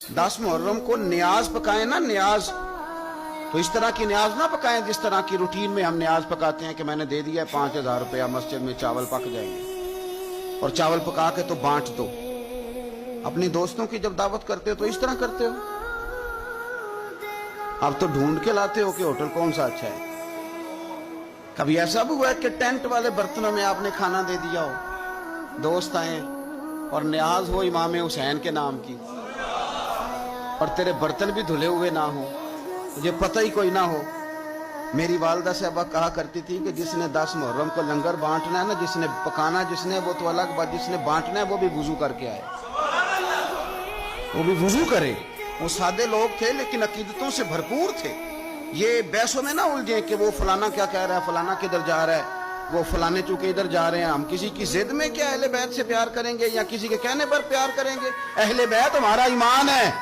10 मुहर्रम को नियाज पकाएं ना, नियाज। तो इस तरह की नियाज ना पकाएं जिस तरह की रूटीन में हम नियाज पकाते हैं कि मैंने दे दिया 5,000 रुपया, मस्जिद में चावल पक जाएंगे और चावल पका के तो बांट दो। अपनी दोस्तों की जब दावत करते हो तो इस तरह करते हो। अब तो ढूंढ के लाते हो कि होटल कौन सा अच्छा है। कभी ऐसा भी हुआ है कि टेंट वाले बर्तनों में आपने खाना दे दिया हो, दोस्त आए और नियाज हो इमाम हुसैन के नाम की, और तेरे बर्तन भी धुले हुए ना हो, मुझे पता ही कोई ना हो। मेरी वालदा साहबा कहा करती थी कि जिसने 10 मुहर्रम को लंगर बांटना है ना, जिसने पकाना जिसने, वो तो अलग बात, जिसने बांटना है वो भी वुजू करके आए, वो भी वुजू करे। वो सादे लोग थे लेकिन अकीदतों से भरपूर थे। ये बहसों में ना उलझे कि वो फलाना क्या कह रहा है, फलाना किधर जा रहा है, वो फलाने चूंकि इधर जा रहे हैं। हम किसी की जिद में क्या अहले बैत से प्यार करेंगे या किसी के कहने पर प्यार करेंगे? अहले बैत हमारा ईमान है।